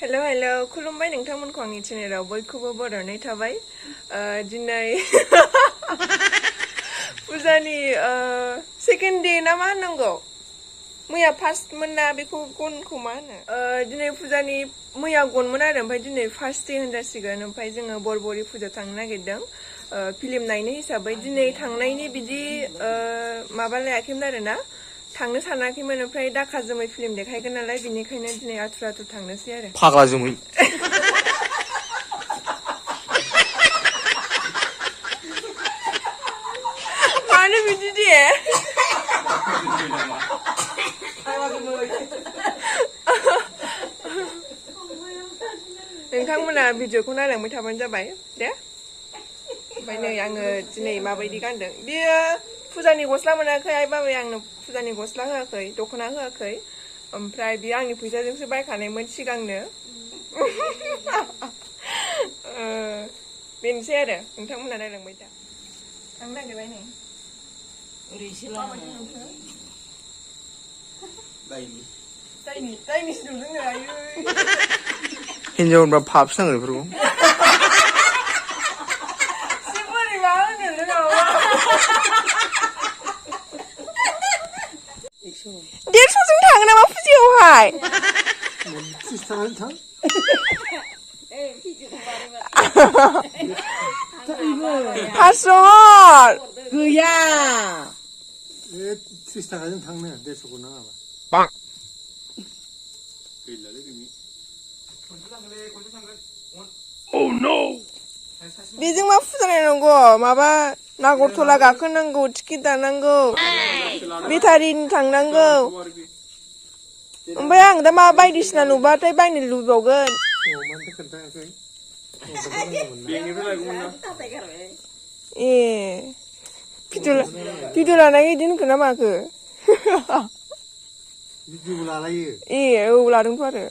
Hello hello खुलुमबाय नोंथांमोनखौ आंनि चेनेलाव बयखौबो बरायनाय थाबाय दिनै पुजानि सेकेन्ड डे ना मा होननांगौ मैया फार्स्ट मोन ना बेखौ गनखौ मा होनो दिनै पुजानि मैया गनमोन आरो ओमफ्राय दिनै फार्स्ट डे होनजासिगोन ओमफ्राय जोङो बरबरि पुजा थांनो नागिरदों फिल्म नायनो हिसाबै दिनै थांनायनि बिदि माबा लायाखैमोन आरो ना थांनो सानाखैमोन ओमफ्राय दाखा जोमै फिल्म देखायगोन नालाय बिनिखायनो दिनै आथुर आथुर थांनोसै आरो फाग्ला जोमै मानो बिदि दे नोंथांमोना भिडिअखौ नायलांबाय थाबानो जाबाय दे ओमफ्राय नै आङो दिनै माबायदि गानदों बियो पुजानि गस्ला मोनाखै आइ बाबाया आंनो पुजानि गस्ला होआखै दख'ना होआखै ओमफ्राय बियो आंनि फैसाजोंसो बायखानायमोन सिगांनो बेनोसै आरो नोंथांमोना नायलांबाय दा थांनो नागिरबाय नै जायनिसो नुदों आयै हिनजाव होनबा फाबसो नाङो बेफोरखौ देरस'जों थाङो नामा फुजायावहाय पासस' गैया 30 थाखाजों थांनो 150खौ नाङाबा बेजों मा फुजा नायनांगौ माबा नागरथला गाखोनांगौ टिकेट दानांगौ बेटारिनि थांनांगौ ओमफ्राय आं दा मा बायदिसिना नुबाथाय बायनो लुबैबावगोन ए भिडिअ लानाय बिदि होनखो ना माखो ए औ लादोंथ' आरो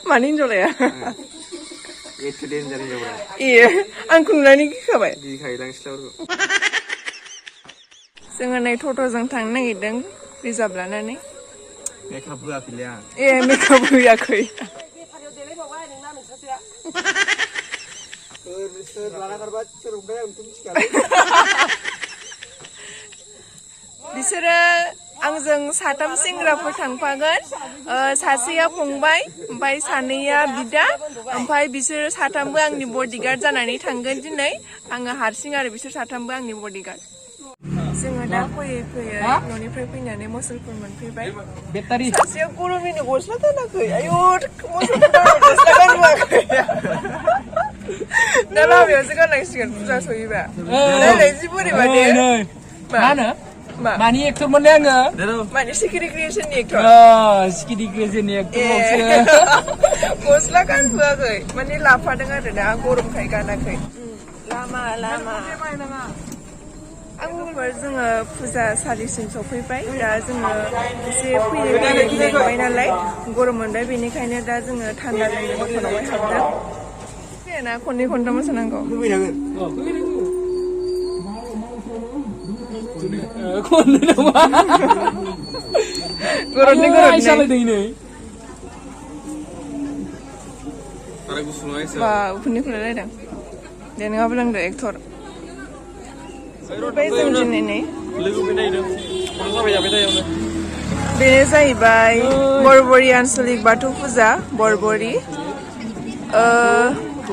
मानि हिनजावलाया ए आंखौ नुनानै गिखाबाय जोङो नै टट'जों थांनो नागिरदों रिजार्भ लानानै मेकआप होआखैलै आं ए मेकआप होआखै बिसोरो आंजों साथाम सेंग्राफोर थांफागोन सासेया फंबाय ओमफ्राय सानैया बिदा ओमफ्राय बिसोर साथामबो आंनि बडिगार्ड जानानै थांगोन दिनै आङो हारसिं आरो बिसोर साथामबो आंनि बडिगार्ड जोङो दा फैयै फैयै न'निफ्राय फैनानै मुसलपुर मोनफैबाय सासेया गरमनि गस्ला गानाखै आयु मुसलपुर गस्ला गानबोआखै दा लामायावसो गाननांसिगोन फुजा सहैबा जि बोरैबा दे मा होनो मानि एक्टर मोनलै आङो माने सिखिरि क्रिएसननि एक्टर सिखिरि क्रिएसननि एक्टर गस्ला गानबोआखै माने लाफादों आरो ना गरमखाय गानाखै लामा लामा आंबो जोङो फुजा सालिसिम सफैबाय दा जोङो एसे फैबाय नालाय गरम मोनबाय बेनिखायनो दा जोङो थान्दा लोंनो दखानावहाय हाबदों फैयाना खननै खनथाम मोसानांगौ बा उफुन्दै खुलायलायदों दे नङाबो लोंदो एक्टर बेनो जाहैबाय बरबरि आन्सलिक बाथौ फुजा बरबरि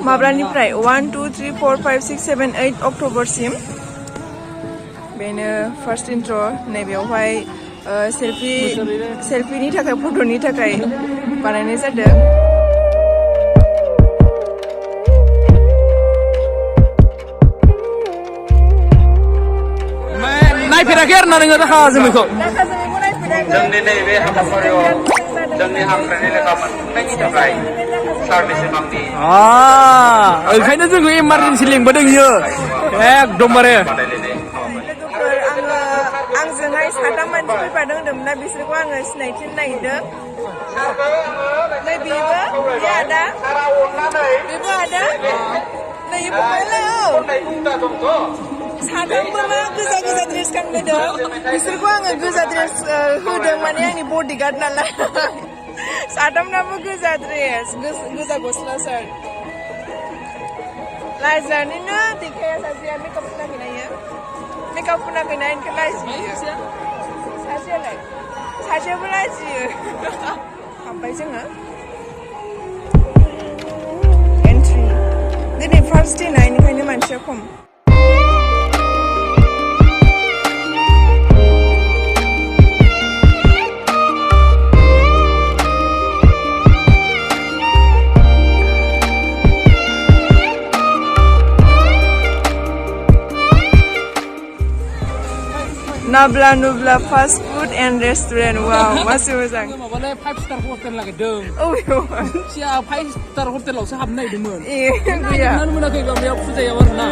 माब्लानिफ्राय 1 2 3 4 5 6 7 8 अक्ट'बरसिम बेनो फार्स्ट इन्ट्र नैबेयावहाय सेल्फिनि थाखाय फट'नि थाखाय बानायनाय जादों नायफेराखै आरो ना नोङो दाखा जोमैखौ जोंनि नैबे हाबाफारियाव जोंनि हांख्रायनाय लेखा मोनफुंनायनि थाखाय सारनि सिमांनि ओंखायनो जोंखौ इमारजेन्सि लिंबोदों इयो एकदमबारे आंजोंहाय साथाम मानसि फैफादों होनदोंमोन ना बिसोरखौ आङो सिनायथिनो नागिरदों beaver. Yeah, ada. Beaver ada. Nah, ibu malah. Sadamबो मा गोजा dress गानहोदों. बिसोरखौ आङो गोजा dress होदों माने आंनि bodyguard नालाय. सादामनाबो गोजा dress, गोजा गस्ला shirt. लाजानिनो देखाया सासेया मेकआप फुनाखैना इयो. मेकआप फुनाखैना इनखौ लाजियो. सासेयालाय? सासेयाबो लाजियो. हाबबाय जोङो. एन्ट्रि. दिनै फार्स्ट डे ना इनिखायनो मानसिया खम. Nabla Nubla fast food and restaurant. Wow, masih moजां. माबालाय 5 star hotel नागिरदों. Oh, सिया 5 star hotelआवसो हाबनो नागिरदोंमोन. गैया. हाबनो मोनाखै गामियाव फुजायाव आरोना.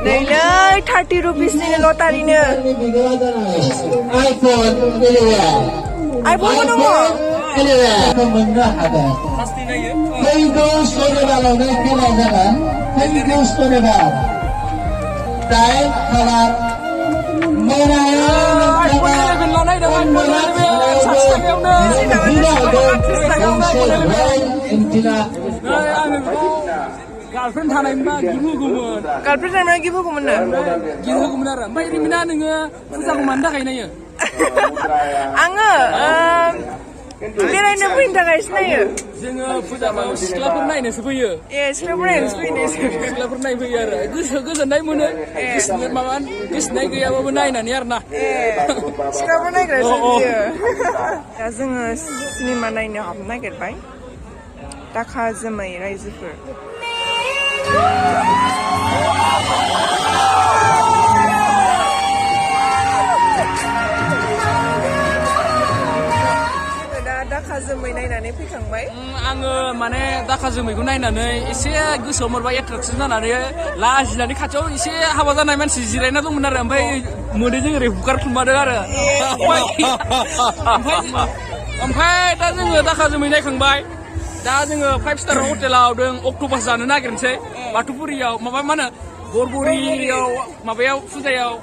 Nilai 30 rupees ni lotari ni. iPhone mana mo? Pasti na yun. Girlfriend थानायमोनबा गिहोगौमोन. Girlfriend थानायमोनबा गिहोगौमोन ना? गिहोगौमोन आरो. ओमफ्राय रिमिना नोङो फुजाखौ मानि थाखाय नायो? आङो बेरायनो फैनो थाखायसो नायो. जोङो फुजाखौ सिख्लाफोर नायनोसो फैयो. सिख्लाफोर नायनोसो फैयो. सिख्लाफोर नायफैयो आरो. गोसो गोजोननाय मोनो. गोसोनाय गैयाबाबो नायनानै आरोना. सिख्लाफोर नायग्रासो फैयो. दा जोङो सिनेमा नायनो हाबनो नागिरबाय. दाखा जोमै रायजोफोर. दाखा जोमै नायनानै फैखांबाय. आङो माने दाखा जोमैखौ नायनानै एसे गोसोआव मोरबा एट्राकसन जानानै लाजिनानै खाथियाव एसे हाबा जानाय मानसि जिरायना दंमोन आरो. ओमफ्राय मोदैजों ओरै हुगारख्लुमादों आरो. ओमफ्राय दा जोङो दाखा जोमै नायखांबाय. दा जोङो 5 star हटेलाव जों octopus जानो नागिरनोसै. बाथौपुरियाव माबा मा होनो बरबरियाव माबायाव फुजायाव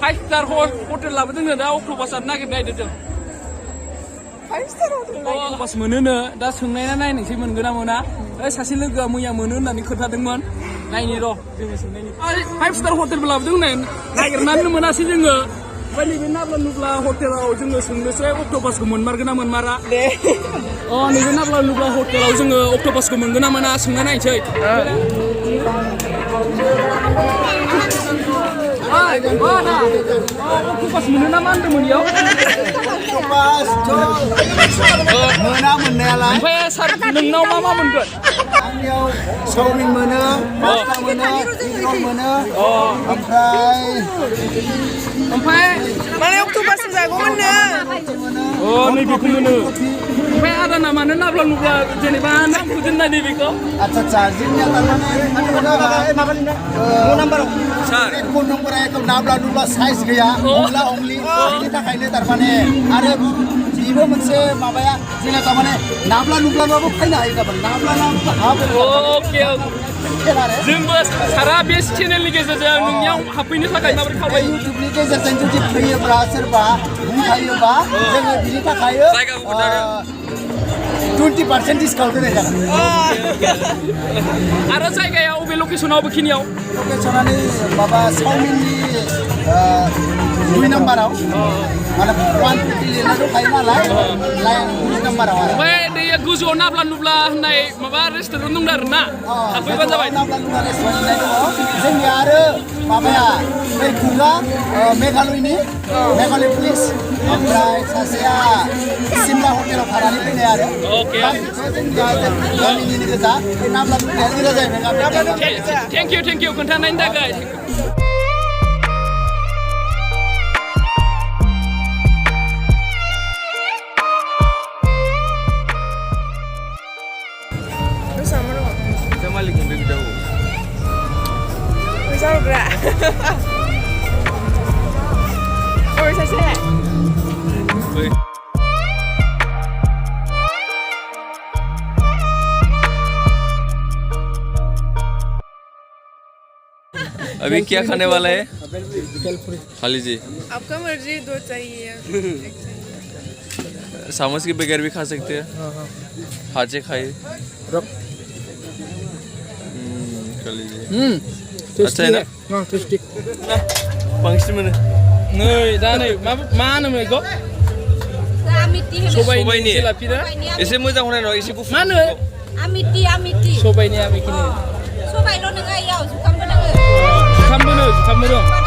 5 star हटेल लाबोदों दा octopus जानो नागिरदों जों. 5 star hotel octopus मोनोनो दा सोंनायना नायनोसै मोनगोन ना मोना. सासे लोगोआ मैया मोनो होननानै खोन्थादोंमोन. नायनि र' जोङो सोंनायनि. 5 star हटेलबो लाबोदों होननाय नागिरनानै मोनासै जोङो. ओमफ्राय नैबे नाब्ला नुब्ला हटेलाव जोङो सोंनोसै octopusखौ मोनमारगोन ना मोनमारा. नैबे नाब्ला नुब्ला हटेलाव जोङो octopusखौ मोनगोन ना मोना सोंना नायनोसै. octopus मोनो ना मा होनदोंमोन इयाव? मोना मोननायालाय. ओमफ्राय सार नोंनाव मा मा मोनगोन? आंनियाव चाउमिन मोनो, पास्ता मोनो, एग मोनो. ओमफ्राय माने octopus जागौमोन नो. नैबेखौ मोनो. ओमफ्राय आदाना मानो नाब्ला नुब्ला जेनेबा नामखौ दोननाय नैबेखौ? आच्छा जोंनिया सार फन नम्बरा एकदम नाब्ला नुब्ला साइज गैया. अनलि बिनि थाखायनो थारमाने आरो बेबो मोनसे माबाया जोंना थारमाने नाब्ला नुब्लाबाबो फैनो हायो गाबोन. नाब्ला अके जोंबो सारा बे चेनेलनि गेजेरजों नोंनियाव हाबफैनो थाखाय माबोरै खावलायो? इउटुबनि गेजेरजों जुदि फैयोब्ला सोरबा बुंखायोबा जोङो बिनि थाखाय 20% डिसकाउन्ट होनाय जागोन. आरो जायगाया अबे लकेसनाव बेखिनियाव? लकेसनानो माबा चाउमिननि 2 नाम्बाराव माने 150 लिरना दंखायो नालाय लाइन 2 नाम्बाराव आरो ओमफ्राय दैया गोजौआव नाब्ला नुब्ला होननाय माबा रेस्टुरेन्ट दं आरो ना थाफैबानो जाबाय नाब्ला नुब्ला रेस्टुरेन्ट होननाय दङ जोंनिया आरो माबाया बै खुगा मेघालयनि मेघालय पुलिस ओमफ्राय सासेया सिमला हटेलाव थानानै फैनाय आरो जोंनिया गामिनिनो गोजा बे नाब्ला नुब्लाया गोजा जाहैबाय थेंक इउ खोन्थानायनि थाखाय Kita balik lebih jauh. Bisa berat. Oh, saya. अभी क्या खाने वाला है खा लीजिए आपका मर्जी 2 चाहिए 1 चाहिए सामस के बगैर भी खा सकते हैं हाथ से खाइए खा लीजिए अच्छा है ना बांसिन मोनो नै दा नै मा होनोमोन बेखौ सबाइनि लाफिना एसे मोजां होनाय नङा एसे गुफुर मा होनो आमिति सबाइनि आमिखिनि सबाइल' नङा इयाव जुखामबो दोङो जुखामबो दं